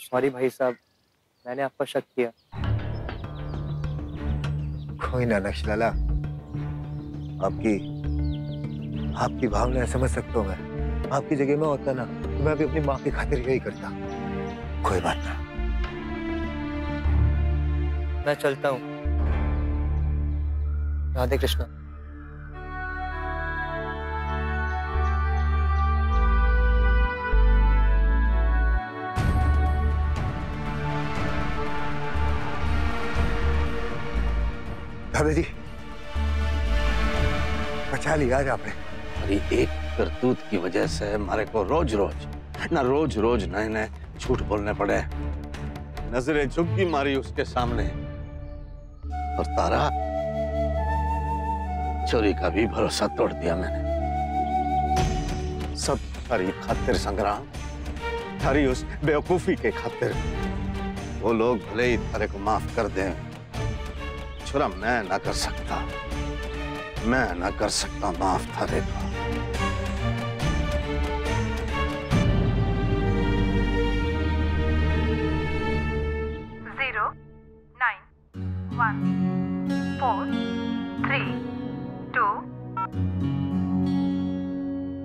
Sorry भाई साहब, मैंने आप पर शक किया। कोई ना नक्श लाला, आपकी आपकी भावनाएं समझ सकता हूँ मैं। आपकी जगह में होता ना तो मैं भी अपनी माँ की खातिर यही करता। कोई बात ना, मैं चलता हूँ। राधे कृष्णा। दादा जी, बचा लिया आज आपने। अरे एक करतूत की वजह से हमारे को रोज रोज नए नए झूठ बोलने पड़े। नजरें झुग्गी मारी उसके सामने, और तारा चोरी का भी भरोसा तोड़ दिया मैंने। सब थारी खातिर संग्राम, थारी उस बेवकूफी के खातिर। वो लोग भले ही थारे को माफ कर दें, छुरा मैं ना कर सकता माफ थारे को।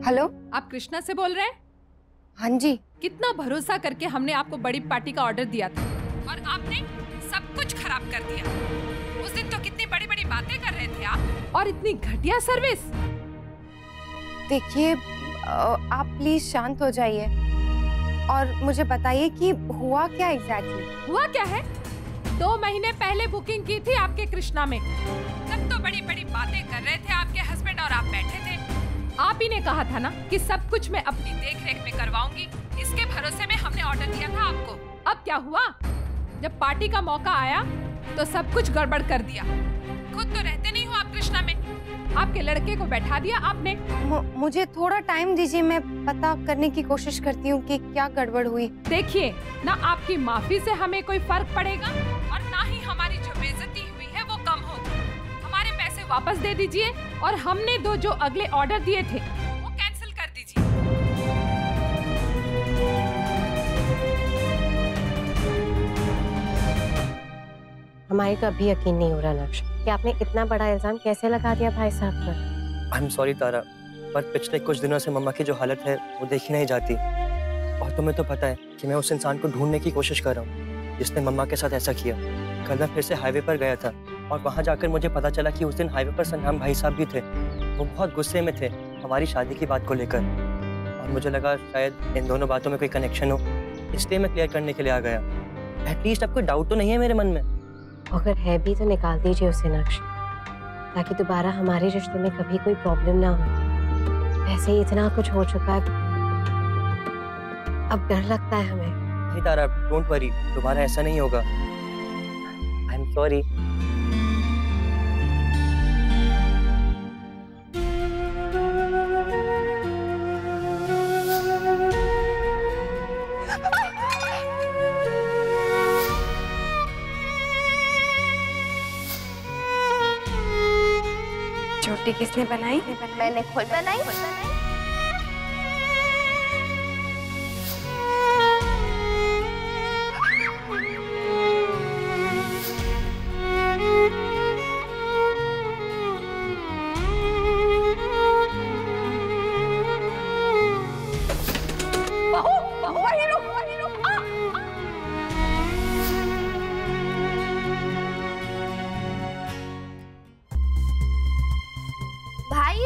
हेलो, आप कृष्णा से बोल रहे हैं? हाँ जी। कितना भरोसा करके हमने आपको बड़ी पार्टी का ऑर्डर दिया था और आपने सब कुछ खराब कर दिया। उस दिन तो कितनी बड़ी बड़ी बातें कर रहे थे आप, और इतनी घटिया सर्विस। देखिए, आप प्लीज शांत हो जाइए और मुझे बताइए कि हुआ क्या एग्जैक्टली। हुआ क्या है? 2 महीने पहले बुकिंग की थी आपके कृष्णा में। तब तो बड़ी बड़ी बातें कर रहे थे आपके हस्बैंड और आप बैठे थे। आप ही ने कहा था ना कि सब कुछ मैं अपनी देखरेख में करवाऊंगी। इसके भरोसे में हमने ऑर्डर दिया था आपको। अब क्या हुआ? जब पार्टी का मौका आया तो सब कुछ गड़बड़ कर दिया। खुद तो रहते नहीं हो आप कृष्णा में, आपके लड़के को बैठा दिया आपने। मुझे थोड़ा टाइम दीजिए, मैं पता करने की कोशिश करती हूँ कि क्या गड़बड़ हुई। देखिए ना, आपकी माफी से हमें कोई फर्क पड़ेगा और ना ही हमारी जो बेइज्जती हुई है वो कम होगी। हमारे पैसे वापस दे दीजिए और हमने जो अगले ऑर्डर दिए थे वो कैंसिल कर दीजिए। हमारी तो अभी यकीन नहीं हो रहा नक्श कि आपने इतना बड़ा इल्जाम कैसे लगा दिया भाई साहब पर। आई एम सॉरी तारा, पर पिछले कुछ दिनों से मम्मा की जो हालत है वो देखी नहीं जाती। और तुम्हें तो पता है कि मैं उस इंसान को ढूंढने की कोशिश कर रहा हूँ जिसने मम्मा के साथ ऐसा किया। कल मैं फिर से हाईवे पर गया था और वहाँ जाकर मुझे पता चला कि उस दिन हाईवे पर सन्नाम भाई साहब भी थे। वो बहुत गुस्से में थे हमारी शादी की बात को लेकर, और मुझे लगा शायद इन दोनों बातों में कोई कनेक्शन हो, इसलिए मैं क्लियर करने के लिए आ गया। एटलीस्ट अब कोई डाउट तो नहीं है मेरे मन में। अगर है भी तो निकाल दीजिए उसे नक्श, ताकि दोबारा हमारे रिश्ते में कभी कोई प्रॉब्लम ना हो। ऐसे ही इतना कुछ हो चुका है, अब डर लगता है हमें। नहीं तारा, डोंट वरी, दोबारा ऐसा नहीं होगा। I am sorry. छोटी किसने बनाई? मैंने खुद बनाई। भाई,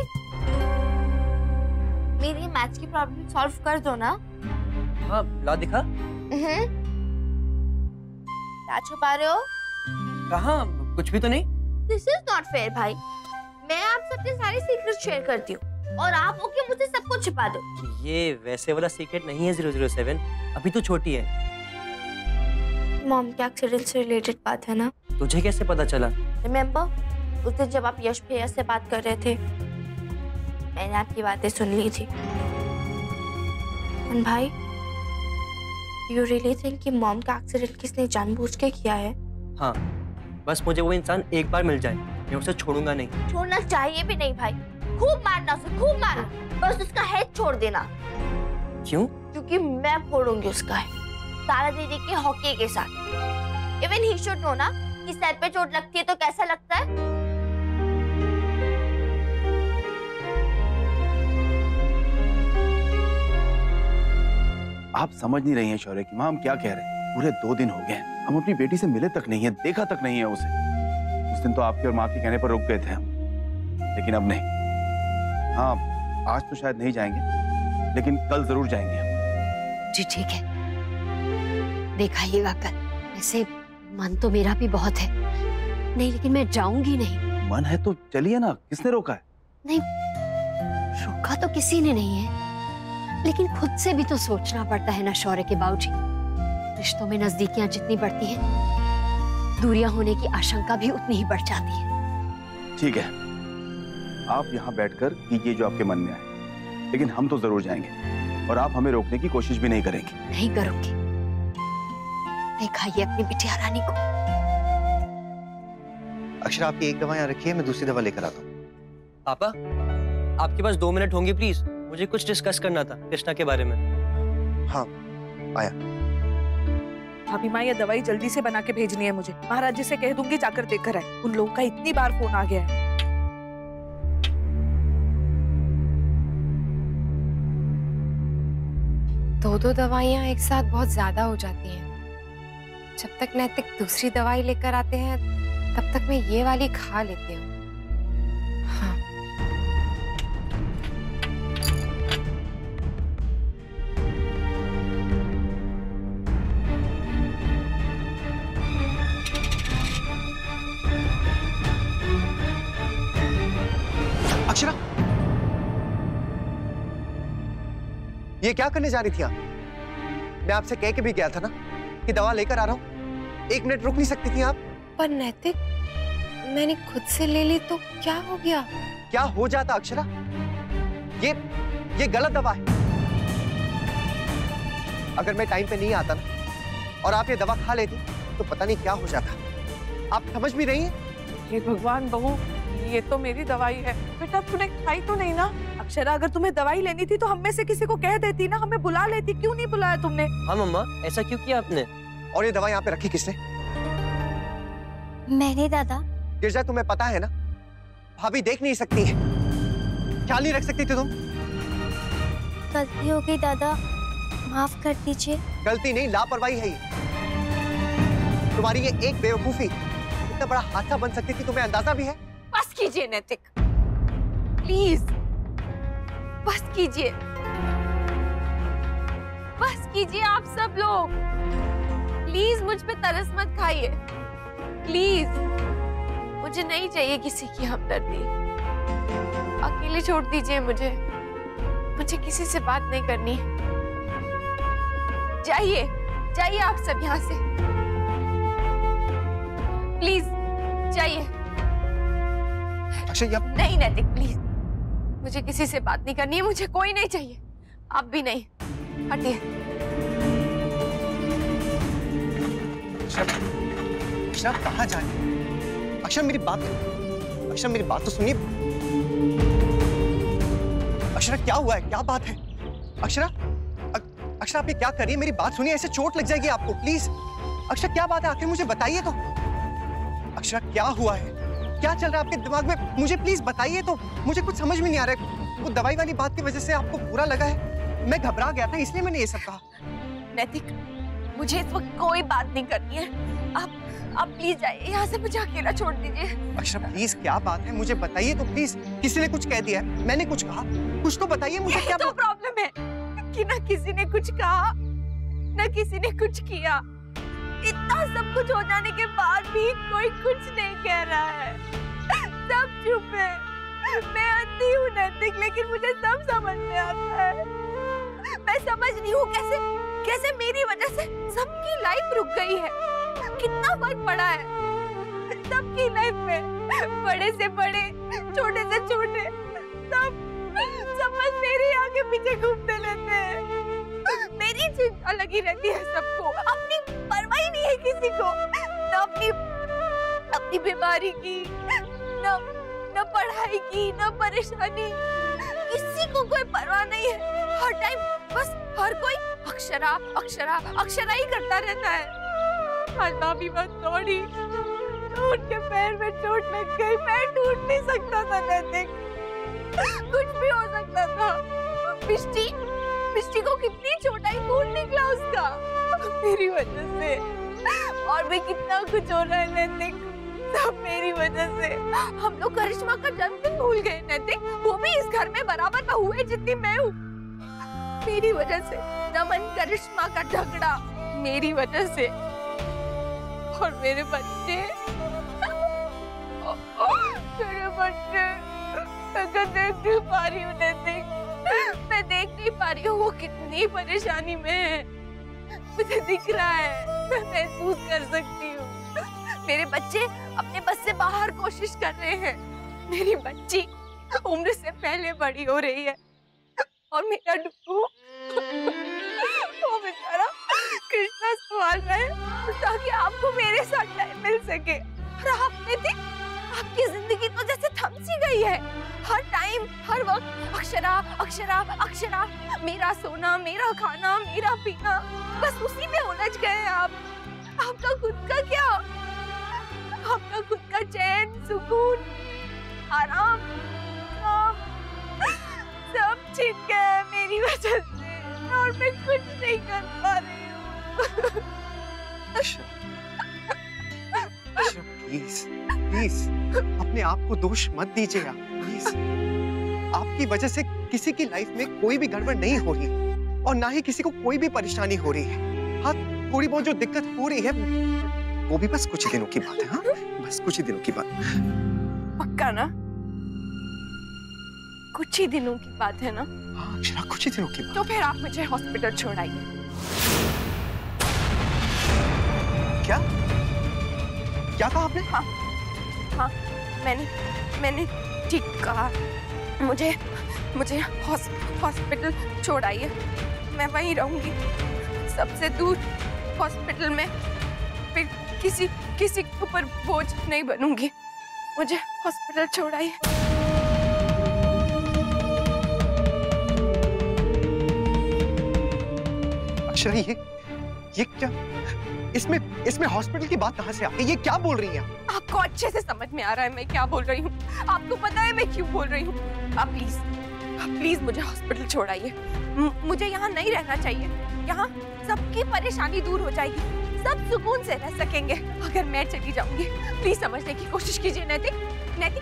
मेरी मैथ्स की प्रॉब्लम सॉल्व कर दो ना। हाँ, ला दिखा। क्या छुपा रहे हो? कहाँ, कुछ भी तो नहीं। दिस इज नॉट फेयर भाई। मैं आपसे अपने सारे सीक्रेट शेयर करती हूँ और आप होके मुझे सब कुछ छुपा दो। ये वैसे वाला सीक्रेट नहीं है 007, अभी तो छोटी है। मॉम के एक्सीडेंट से रिलेटेड बात है ना? तुझे कैसे पता चला? रिमेम्बर उस दिन जब आप यश भैया से बात कर रहे थे, मैंने आपकी बातें सुन ली थी। And भाई, you really think कि मॉम का एक्सीडेंट किसने जानबूझ के किया है? हाँ, बस मुझे वो इंसान एक बार मिल जाए, मैं उसे छोड़ूंगा नहीं। छोड़ना चाहिए भी नहीं भाई, खूब मारना उसे, खूब मारना, बस उसका हेड छोड़ देना। क्यों? क्योंकि मैं फोड़ूंगी उसका हेड। तारा दीदी के हॉकी के साथ। इवन ही शुड नो ना कि सर पे चोट लगती है तो कैसा लगता है। आप समझ नहीं रही हैं शौर्य की माँ, हम क्या कह रहे हैं। पूरे 2 दिन हो गए हैं, हम अपनी बेटी से मिले तक नहीं है, देखा तक नहीं है उसे। उस दिन तो आपके और माँ के कहने पर रुक गए थे हम, लेकिन अब नहीं। हाँ, आज तो शायद नहीं जाएंगे, लेकिन कल जरूर जाएंगे हम। जी ठीक है, दिखाइएगा कल। वैसे मन तो मेरा भी बहुत है, नहीं लेकिन मैं जाऊंगी नहीं। मन है तो चलिए ना, किसने रोका है? नहीं, रोका तो किसी ने नहीं है, लेकिन खुद से भी तो सोचना पड़ता है ना शौर्य के बाबूजी। रिश्तों में नजदीकियां जितनी बढ़ती हैं, दूरियां होने की आशंका भी उतनी ही बढ़ जाती है। ठीक है, आप यहाँ बैठकर कीजिए जो आपके मन में आए, लेकिन हम तो जरूर जाएंगे और आप हमें रोकने की कोशिश भी नहीं करेंगे। नहीं करूंगी। दिखाइए अपनी बिटिया रानी को। अक्षरा, आपकी एक दवा यहाँ रखी है, मैं दूसरी दवा लेकर आता हूँ। पापा, आपके पास 2 मिनट होंगे प्लीज? मुझे कुछ डिस्कस करना था कृष्णा के बारे में। हाँ, आया। भाभी माँ, ये दवाई जल्दी से बना के भेजनी है मुझे। महाराज जी से कह दूंगी जाकर देखकर आए। उन लोगों का इतनी बार फोन आ गया है। दो दवाइयाँ एक साथ बहुत ज्यादा हो जाती हैं। जब तक नैतिक दूसरी दवाई लेकर आते हैं, तब तक मैं ये वाली खा लेती हूँ। हाँ। अक्षरा, ये क्या करने जा रही थी आप? मैं आपसे कह के भी गया था ना कि दवा लेकर आ रहा हूँ। 1 मिनट रुक नहीं सकती थी आप? पर नैतिक, मैंने खुद से ले ली तो क्या हो गया? क्या हो जाता अक्षरा? ये गलत दवा है। अगर मैं टाइम पे नहीं आता ना और आप ये दवा खा लेती तो पता नहीं क्या हो जाता। आप समझ भी रही हैं? हे भगवान बहू, ये तो मेरी दवाई है। बेटा तूने खाई तो नहीं ना? अक्षरा, अगर तुम्हें दवाई लेनी थी तो हम में से किसी को कह देती ना, हमें बुला लेती। क्यों नहीं बुलाया तुमने? हाँ मम्मा, ऐसा क्यों किया आपने? और ये दवा यहाँ पे रखी किसने? मैंने दादा। गिरजा, तुम्हें पता है ना, भाभी देख नहीं सकती है। ख्याल नहीं रख सकती थी तुम? गलती हो गई दादा, माफ कर दीजिए। गलती नहीं, लापरवाही है ये। तुम्हारी ये एक बेवकूफी इतना बड़ा हादसा बन सकती थी, तुम्हें अंदाजा भी है? बस कीजिए नैतिक, प्लीज बस कीजिए। बस कीजिए आप सब लोग। प्लीज मुझ पे तरस मत खाइए। प्लीज, मुझे नहीं चाहिए किसी की हमदर्दी। अकेले छोड़ दीजिए मुझे। मुझे किसी से बात नहीं करनी। जाइए, जाइए आप सब यहाँ से। प्लीज जाइए। अक्षय, नहीं नैतिक, प्लीज, मुझे किसी से बात नहीं करनी है। मुझे कोई नहीं चाहिए, आप भी नहीं। हटिए। अक्षर, कहाँ जा रही है? अक्षर, मेरी बात तो सुनिए। अक्षरा, क्या हुआ है? क्या बात है? अक्षरा, अक्षरा, आप ये क्या कर रही है? मेरी बात सुनिए, ऐसे चोट लग जाएगी आपको। प्लीज अक्षर, क्या बात है? आखिर मुझे बताइए तो। अक्षरा, क्या हुआ है? क्या चल रहा है आपके दिमाग में? मुझे प्लीज बताइए तो। मुझे कुछ समझ में नहीं आ रहा है। वो दवाई वाली बात की वजह से आपको बुरा लगा है? मैं घबरा गया था, इसलिए मैंने ये सब कहा। नैतिक, मुझे इस वक्त कोई बात नहीं करनी है। आप प्लीज जाइए यहाँ से, मुझे अकेला छोड़ दीजिए। अक्षरा, प्लीज क्या बात है? मुझे बताइए तो प्लीज। किसी ने कुछ कह दिया है? मैंने कुछ कहा? कुछ तो बताइए मुझे। क्या तो प्रॉब्लम है कि ना किसी ने कुछ कहा, ना किसी ने कुछ किया। इतना सब कुछ हो जाने के बाद भी कोई कुछ नहीं कह रहा है। सब चुप है। मैं अंधी हूँ नैतिक, लेकिन मुझे सब समझ में आता है। मैं समझ नहीं हूँ कैसे मेरी वजह से सबकी लाइफ रुक गई है। कितना फर्क पड़ा है सबकी लाइफ में। बड़े से बड़े, छोटे से छोटे, सब बस मेरी आगे पीछे घूमते रहते हैं। मेरी चिंता लगी रहती है सबको। अपनी परवाह ही नहीं है किसी को। न अपनी बीमारी की, न पढ़ाई की, न परेशानी। किसी को कोई परवाह नहीं है। हर टाइम बस हर कोई अक्षरा अक्षरा अक्षरा ही करता रहता है। आज भाभी बस दौड़ी तो उनके पैर में चोट लग गई, पैर टूट नहीं सकता था नैतिक, कुछ भी हो सकता था। मिष्टी को कितनी चोट आई, खून निकला उसका मेरी वजह से। और भी कितना कुछ हो रहा है नैतिक, सब मेरी वजह से। हम लोग करिश्मा का जन्मदिन भूल गए नैतिक, वो भी इस घर में बराबर बहू है जितनी मैं हूँ। मेरी वजह से नमन करिश्मा का झगड़ा, मेरी वजह से। और मेरे बच्चे मैं देख नहीं पा रही हूँ नैतिक, मैं देख नहीं पा रही हूँ वो कितनी परेशानी में है। मुझे दिख रहा है, मैं महसूस कर सकती हूँ। मेरे बच्चे अपने बस से बाहर कोशिश कर रहे हैं, मेरी बच्ची उम्र से पहले बड़ी हो रही है, और मेरा डुक्कू वो बेचारा कृष्णा संभाल रहा है ताकि आपको मेरे साथ टाइम मिल सके। और आपने देख, आपकी जिंदगी तो जैसे थम सी गई है। हर टाइम हर वक्त अक्षरा अक्षरा अक्षरा, मेरा सोना मेरा खाना मेरा पीना, बस उसी में उलझ गए हैं आप। आपका खुद का क्या, आपका खुद का चैन सुकून आराम सब छिन गया है मेरी वजह से, और मैं कुछ नहीं कर पा रही हूँ। प्लीज प्लीज अपने आप को दोष मत दीजिए आप, प्लीज। आपकी वजह से किसी की लाइफ में कोई भी गड़बड़ नहीं हो रही, और ना ही किसी को कोई भी परेशानी हो रही है। हाँ, थोड़ी बहुत जो दिक्कत हो रही है वो भी बस कुछ दिनों की बात है। हाँ, बस कुछ ही दिनों की बात। पक्का ना? कुछ ही दिनों की बात है ना? हाँ अक्षरा, कुछ ही दिनों की बात। तो फिर आप मुझे हॉस्पिटल छोड़ाइए। क्या क्या कहा आपने? हाँ हाँ, मैंने ठीक कहा। मुझे हॉस्पिटल छोड़ाइए, मैं वहीं रहूंगी सबसे दूर हॉस्पिटल में, फिर किसी के ऊपर बोझ नहीं बनूंगी। मुझे हॉस्पिटल छोड़ाइए। अक्षरा, ये क्या, इसमें हॉस्पिटल की बात कहाँ से आ गई? ये क्या बोल रही हैं आप? आपको अच्छे से समझ में आ रहा है मैं क्या बोल रही हूँ? आपको पता है मैं क्यों बोल रही हूँ? आप प्लीज मुझे हॉस्पिटल छोड़ाइए। मुझे यहाँ नहीं रहना चाहिए। यहाँ सबकी परेशानी दूर हो जाएगी, सब सुकून से रह सकेंगे अगर मैं चली जाऊंगी। प्लीज समझने की कोशिश कीजिए नैतिक,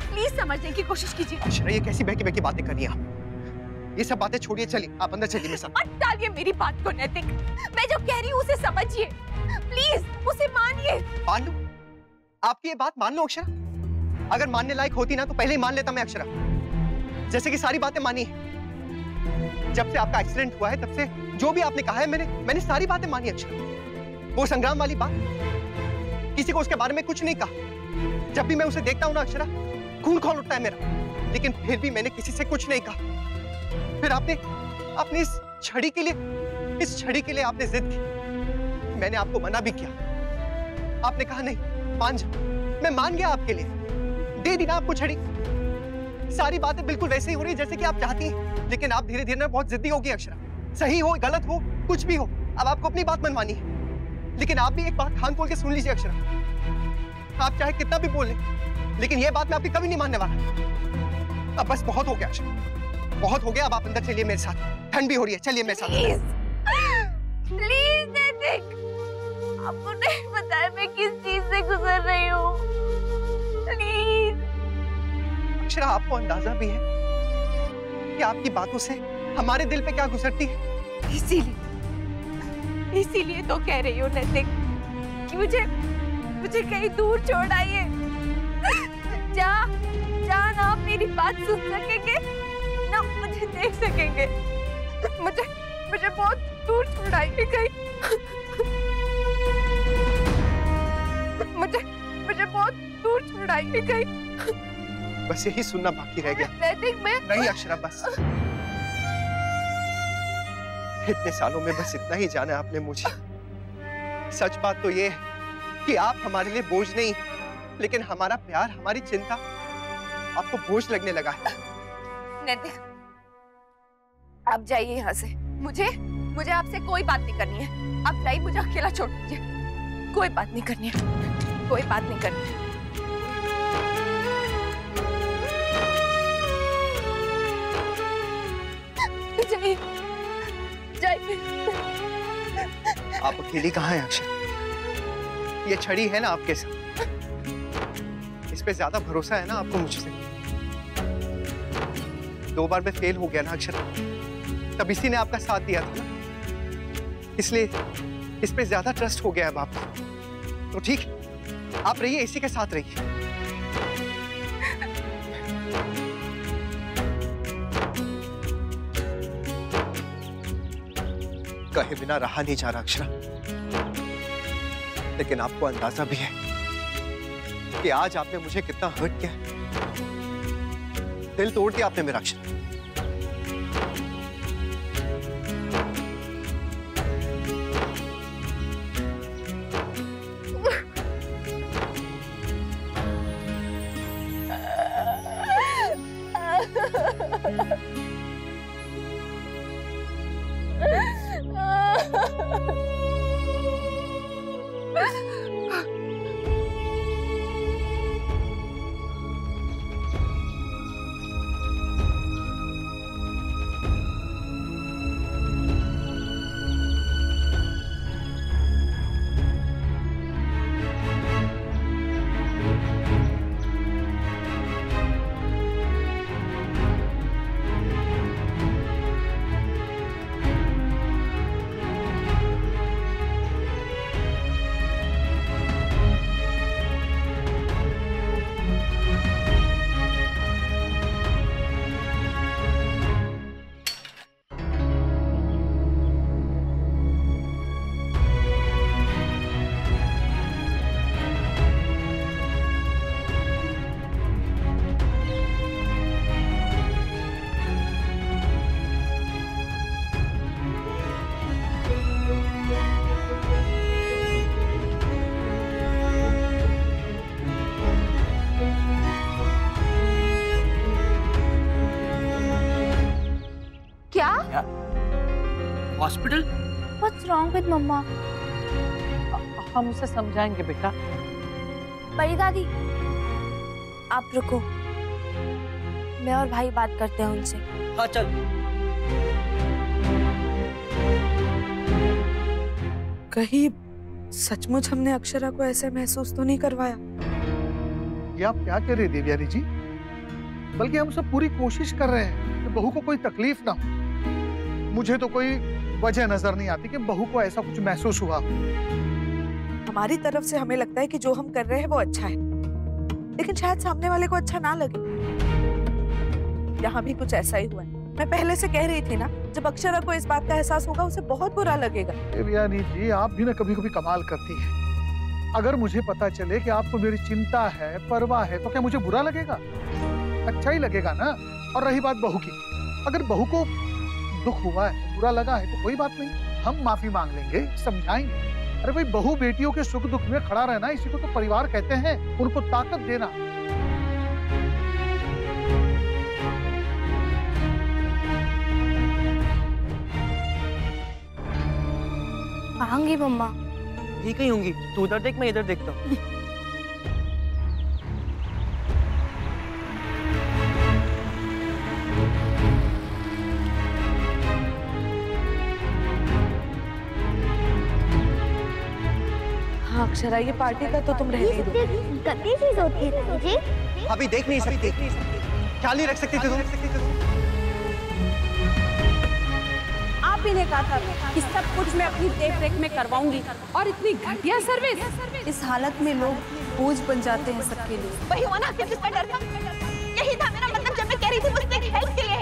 प्लीज समझने की कोशिश कीजिए। अक्षरा, ये कैसी बहकी बातें कर रही हैं आप? ये सब बातें छोड़िए, चलिए आप अंदर चलिए मेरे साथ। मत टालिए मेरी बात को नैतिक, मैं जो कह रही हूँ उसे समझिए, प्लीज उसे मानिए। मान लूं? आपकी ये बात मान लो अक्षरा? अगर मानने लायक होती ना तो पहले ही मान लेता मैं अक्षरा, जैसे कि सारी बातें मानी है। जब से आपका एक्सीडेंट हुआ है तब से जो भी आपने कहा है मैंने सारी बातें मानी अक्षरा। वो संग्राम वाली बात, किसी को उसके बारे में कुछ नहीं कहा। जब भी मैं उसे देखता हूँ ना अक्षरा, खून खौल उठता है मेरा, लेकिन फिर भी मैंने किसी से कुछ नहीं कहा। फिर आपने इस छड़ी के लिए आपने जिद की। मैंने आपको मना भी किया, आपने कहा नहीं मान जा। मैं मान गया आपके लिए, दे दी ना आपको छड़ी। सारी बातें बिल्कुल वैसे ही हो रही जैसे कि आप चाहती हैं, लेकिन आप धीरे धीरे ना बहुत जिद्दी होगी अक्षरा। सही हो गलत हो कुछ भी हो, अब आपको अपनी बात मनवानी है। लेकिन आप भी एक बात कान खोल के सुन लीजिए अक्षरा, आप चाहे कितना भी बोल लें, लेकिन ये बात मैं आपकी कभी नहीं मानने वाला। अब बस बहुत हो गया अक्षरा, बहुत हो गया। अब आप अंदर चलिए मेरे साथ, ठंड भी हो रही है, चलिए मेरे साथ। प्लीज नैतिक, आपको नहीं पता है मैं किस चीज से गुजर रही हूँ। प्लीज अक्षरा, आपको अंदाजा भी है कि आपकी बातों से हमारे दिल पे क्या गुजरती है? इसीलिए तो कह रही हूँ नैतिक कि मुझे कहीं दूर छोड़ आइए। जहाँ ना आप मेरी बात सुन सकेंगे ना मुझे देख सकेंगे। मुझे बहुत दूर छोड़ आइए कहीं। मुझे बहुत दूर छोड़ आइए कहीं। बस यही सुनना बाकी रह गया। नैतिक, मैं नहीं अक्षरा, बस इतने सालों में बस इतना ही जाना आपने मुझे। सच बात तो ये है कि आप हमारे लिए बोझ नहीं, लेकिन हमारा प्यार, हमारी चिंता आपको बोझ लगने लगा है। नैतिक, आप जाइए यहाँ से। मुझे आपसे कोई बात नहीं करनी है। आप जाइए, मुझे अकेला छोड़ दीजिए। कोई बात नहीं करनी है, कोई बात नहीं करनी है। जाइए, जाइए। आप अकेली कहाँ हैं अक्षरा? ये छड़ी है ना आपके साथ, इस पे ज्यादा भरोसा है ना आपको मुझसे। 2 बार में फेल हो गया ना अक्षरा, तब इसी ने आपका साथ दिया था ना, इसलिए इस पे ज्यादा ट्रस्ट हो गया है आपको। तो ठीक, आप रहिए, इसी के साथ रहिए। कहे बिना रहा नहीं जा रहा अक्षरा, लेकिन आपको अंदाजा भी है कि आज आपने मुझे कितना हर्ट किया। दिल तोड़ दिया आपने मेरा Akshara. Hospital? What's wrong with मम्मा? हम उसे समझाएंगे बेटा। बड़ी दादी, आप रुको, मैं और भाई बात करते हैं उनसे। हाँ चल। कहीं सचमुच हमने अक्षरा को ऐसे महसूस तो नहीं करवाया? ये आप क्या कह रहे हैं देवयानी जी? बल्कि हम सब पूरी कोशिश कर रहे हैं कि बहू को कोई तकलीफ ना हो। मुझे तो कोई वजह नजर नहीं आती कि बहू को ऐसा कुछ महसूस हुआ। हमारी तरफ से हमें लगता है कि जो हम कर रहे हैं वो अच्छा है, लेकिन शायद सामने वाले को अच्छा ना लगे। यहाँ भी कुछ ऐसा ही हुआ है। मैं पहले से कह रही थी ना, जब अक्षरा को इस बात का एहसास होगा उसे बहुत बुरा लगेगा। देवयानी जी, आप भी ना कभी कभी कमाल करती हैं। अगर मुझे पता चले कि आपको मेरी चिंता है, परवाह है, तो क्या मुझे बुरा लगेगा? अच्छा ही लगेगा ना। और रही बात बहू की, अगर बहू को दुख हुआ है, बुरा लगा है, तो कोई बात नहीं, हम माफी मांग लेंगे, समझाएंगे। अरे भाई, बहू बेटियों के सुख दुख में खड़ा रहना, इसी को तो परिवार कहते हैं, उनको ताकत देना। आऊंगी मम्मा। ये कहीं होंगी, तू उधर देख, मैं इधर देखता हूँ। अक्षरा, ये पार्टी का तो तुम रहने दो। गंदी चीज होती है जी। अभी देख नहीं सकती, ख्याल नहीं रख सकती थी तुम। आप ही ने कहा था कि सब कुछ मैं अपनी देख रेख में करवाऊंगी, और इतनी घटिया सर्विस। इस हालत में लोग बोझ बन जाते हैं सबके लिए। वही हुआ ना, किसका डर था? यही था मेरा मतलब जब मैं कह रही थी मुझसे हेल्प के लिए।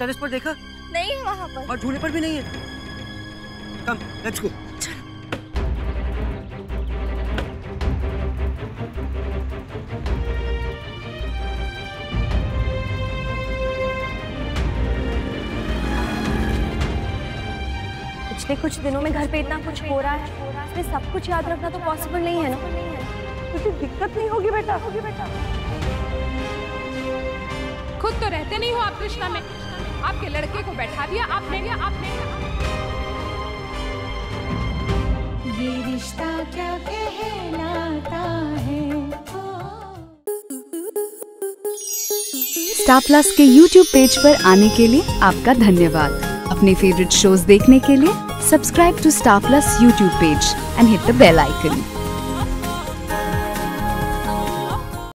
टेरेस पर देखा? नहीं है वहाँ पर। और ढूंढने पर भी नहीं है। कम, लेट्स गो। पिछले कुछ दिनों में घर पे इतना कुछ हो रहा है, इसमें सब कुछ याद रखना तो पॉसिबल नहीं है ना। तुझे दिक्कत नहीं होगी बेटा? खुद तो रहते नहीं हो आप कृष्णा में, आपके लड़के को बैठा दिया आपने। ये रिश्ता क्या कहलाता है। स्टार प्लस के YouTube पेज पर आने के लिए आपका धन्यवाद। अपने फेवरेट शोज देखने के लिए subscribe to Star Plus YouTube page and hit the bell icon.